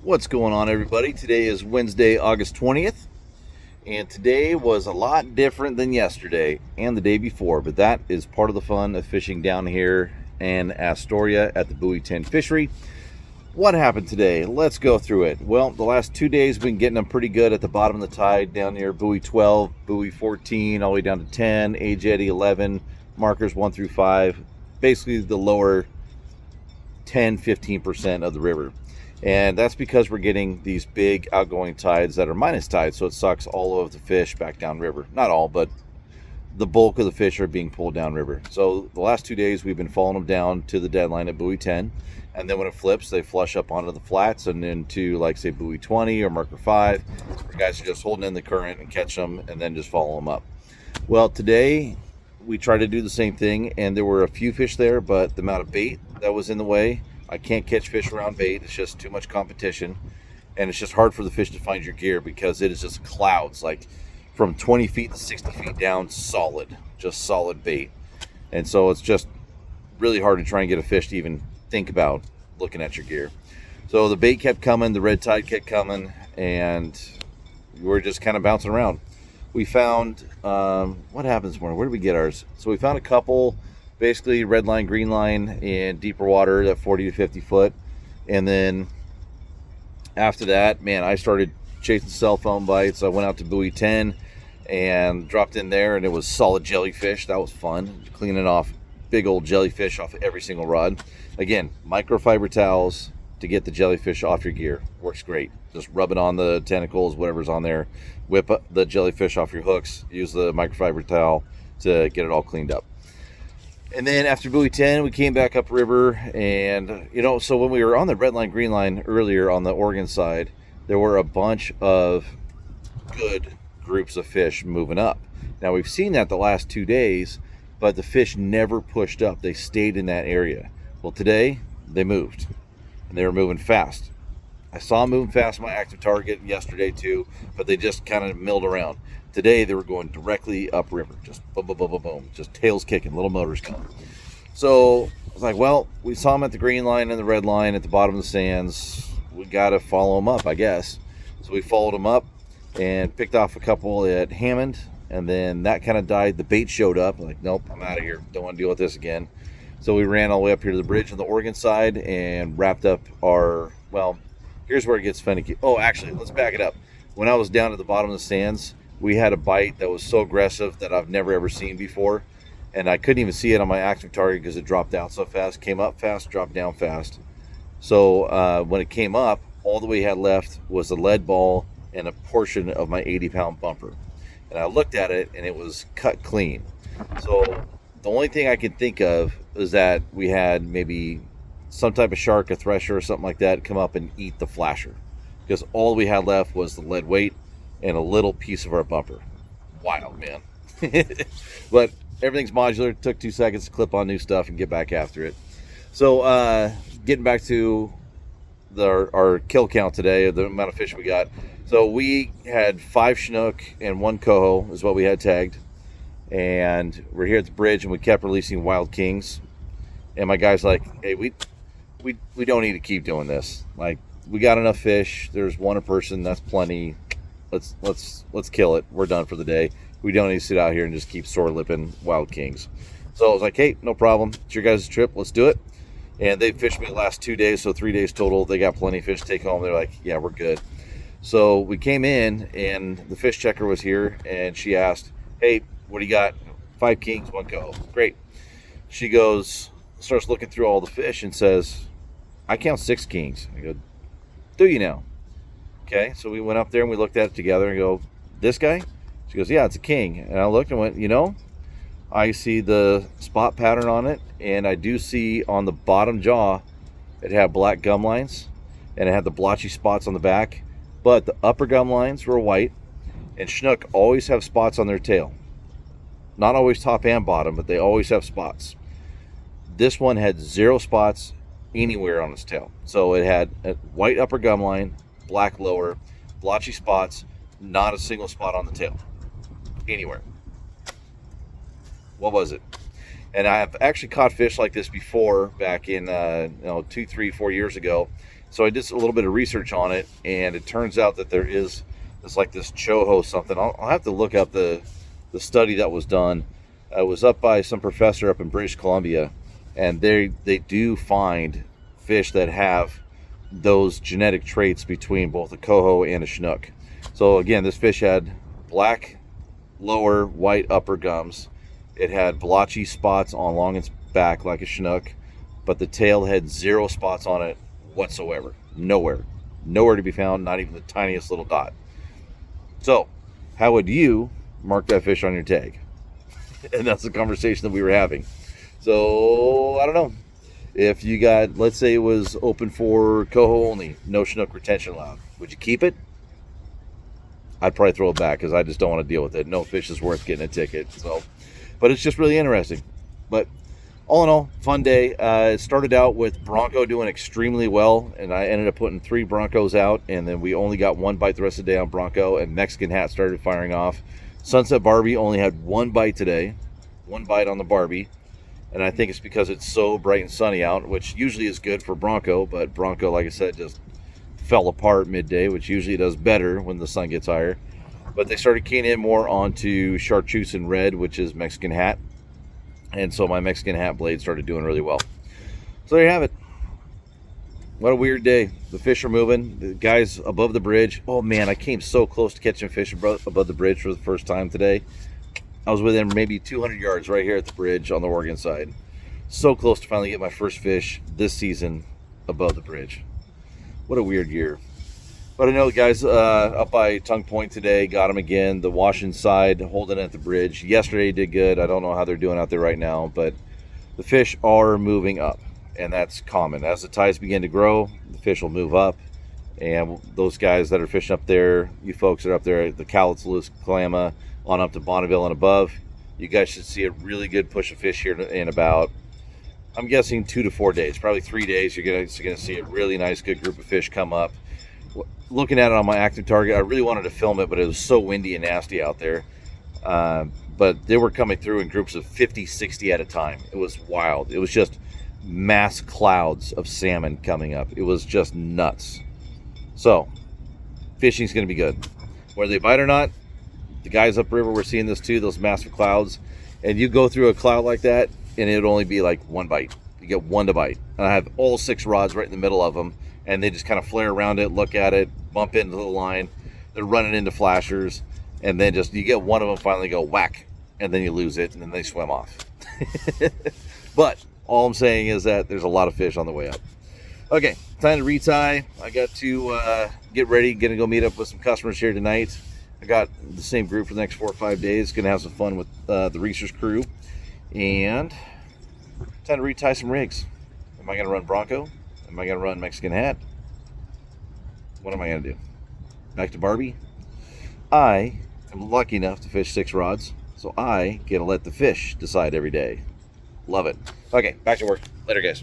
What's going on, everybody? Today is Wednesday, August 20th, and today was a lot different than yesterday and the day before, but that is part of the fun of fishing down here in Astoria at the Buoy 10 fishery. What happened today? Let's go through it. Well, the last 2 days we've been getting them pretty good at the bottom of the tide down near Buoy 12, Buoy 14, all the way down to 10, Age Eddy 11, markers 1 through 5, basically the lower 10-15% of the river. And that's because we're getting these big outgoing tides that are minus tides, so it sucks all of the fish back down river. Not all, but the bulk of the fish are being pulled down river. So the last 2 days we've been following them down to the deadline at Buoy 10, and then when it flips they flush up onto the flats and into, like, say, Buoy 20 or marker 5. The guys are just holding in the current and catch them and then just follow them up. Well, today we tried to do the same thing, and there were a few fish there, but the amount of bait that was in the way, I can't catch fish around bait. It's just too much competition, and it's just hard for the fish to find your gear because it is just clouds, like from 20 feet to 60 feet down, just solid bait. And so it's just really hard to try and get a fish to even think about looking at your gear. So the bait kept coming, the red tide kept coming, and we're just kind of bouncing around. We found, what happened this morning? Where did we get ours? So we found a couple, basically red line, green line in deeper water, that 40 to 50 foot. And then after that, man, I started chasing cell phone bites. I went out to Buoy 10 and dropped in there, and it was solid jellyfish. That was fun, cleaning off big old jellyfish off every single rod. Again, microfiber towels to get the jellyfish off your gear. Works great. Just rub it on the tentacles, whatever's on there. Whip up the jellyfish off your hooks. Use the microfiber towel to get it all cleaned up. And then after Buoy 10, we came back upriver, and so when we were on the red line, green line earlier on the Oregon side, there were a bunch of good groups of fish moving up. Now we've seen that the last 2 days, but the fish never pushed up. They stayed in that area. Well, today they moved, and they were moving fast. I saw them moving fast on my active target yesterday too, but they just kind of milled around. Today they were going directly upriver, just boom, boom, boom, boom, boom, just tails kicking, little motors going. So I was like, well, we saw them at the green line and the red line at the bottom of the sands. We got to follow them up, I guess. So we followed them up and picked off a couple at Hammond, and then that kind of died. The bait showed up. I'm like, nope, I'm out of here. Don't want to deal with this again. So we ran all the way up here to the bridge on the Oregon side and wrapped up our, well, here's where it gets finicky. Oh, actually, let's back it up. When I was down at the bottom of the sands, we had a bite that was so aggressive that I've never ever seen before, and I couldn't even see it on my active target because it dropped out so fast. Came up fast, dropped down fast. So when it came up, all that we had left was a lead ball and a portion of my 80-pound bumper. And I looked at it, and it was cut clean. So the only thing I could think of is that we had maybe some type of shark, a thresher or something like that, come up and eat the flasher, because all we had left was the lead weight and a little piece of our bumper. Wild, man. But everything's modular. It took 2 seconds to clip on new stuff and get back after it. So getting back to our kill count today, the amount of fish we got. So we had 5 Chinook and 1 coho is what we had tagged, and we're here at the bridge, and we kept releasing wild kings. And my guy's like, hey, we don't need to keep doing this. Like, we got enough fish. There's one a person. That's plenty. Let's kill it. We're done for the day. We don't need to sit out here and just keep sore lipping wild kings. So I was like, hey, no problem. It's your guys' trip. Let's do it. And they fished me the last 2 days, so 3 days total. They got plenty of fish to take home. They're like, yeah, we're good. So we came in, and the fish checker was here, and she asked, hey, what do you got? 5 kings, 1 coho. Great. She goes, starts looking through all the fish and says, I count 6 kings. I go, do you now? Okay, so we went up there and we looked at it together and go, this guy? She goes, yeah, it's a king. And I looked and went, I see the spot pattern on it, and I do see on the bottom jaw it had black gum lines, and it had the blotchy spots on the back, but the upper gum lines were white, and Chinook always have spots on their tail. Not always top and bottom, but they always have spots. This one had 0 spots anywhere on its tail. So it had a white upper gum line, black lower, blotchy spots, not a single spot on the tail anywhere. What was it? And I've actually caught fish like this before back in 2, 3, 4 years ago, So I did a little bit of research on it, and it turns out that there is this choho something. I'll have to look up the study that was done. It was up by some professor up in British Columbia, and they do find fish that have those genetic traits between both a coho and a chinook. So again, this fish had black lower, white upper gums. It had blotchy spots on along its back like a chinook, but the tail had 0 spots on it whatsoever. Nowhere to be found, not even the tiniest little dot. So how would you mark that fish on your tag? And that's the conversation that we were having. So I don't know, if you got, let's say it was open for coho only, no chinook retention allowed, would you keep it? I'd probably throw it back, because I just don't want to deal with it. No fish is worth getting a ticket. So, but it's just really interesting. But all in all, fun day. It started out with Bronco doing extremely well, and I ended up putting 3 Broncos out, and then we only got 1 bite the rest of the day on Bronco, and Mexican Hat started firing off. Sunset Barbie only had 1 bite today, 1 bite on the Barbie, and I think it's because it's so bright and sunny out, which usually is good for Bronco, but Bronco, like I said, just fell apart midday, which usually does better when the sun gets higher. But they started keying in more onto chartreuse and red, which is Mexican Hat, and so my Mexican Hat blade started doing really well. So there you have it. What a weird day. The fish are moving. The guys above the bridge. Oh man, I came so close to catching fish above the bridge for the first time today. I was within maybe 200 yards right here at the bridge on the Oregon side. So close to finally get my first fish this season above the bridge. What a weird year. But I know the guys up by Tongue Point today got them again. The Washington side holding at the bridge. Yesterday did good. I don't know how they're doing out there right now, but the fish are moving up. And that's common. As the tides begin to grow, the fish will move up. And those guys that are fishing up there, you folks that are up there, the Cowlitz, Kalama, on up to Bonneville and above, you guys should see a really good push of fish here in about, I'm guessing 2 to 4 days, probably 3 days. You're gonna see a really nice, good group of fish come up. Looking at it on my active target, I really wanted to film it, but it was so windy and nasty out there. But they were coming through in groups of 50, 60 at a time. It was wild. It was just mass clouds of salmon coming up. It was just nuts. So fishing's going to be good, whether they bite or not. The guys upriver were seeing this too, those massive clouds, and you go through a cloud like that and it'd only be like 1 bite. You get 1 to bite, and I have all 6 rods right in the middle of them, and they just kind of flare around it, look at it, bump into the line. They're running into flashers, and then just you get one of them finally go whack, and then you lose it, and then they swim off. But all I'm saying is that there's a lot of fish on the way up. Okay, time to retie. I got to get ready, gonna go meet up with some customers here tonight. I got the same group for the next 4 or 5 days. Gonna have some fun with the Reese's crew, and time to retie some rigs. Am I gonna run Bronco? Am I gonna run Mexican Hat? What am I gonna do? Back to Barbie? I am lucky enough to fish 6 rods, so I get to let the fish decide every day. Love it. Okay, back to work. Later, guys.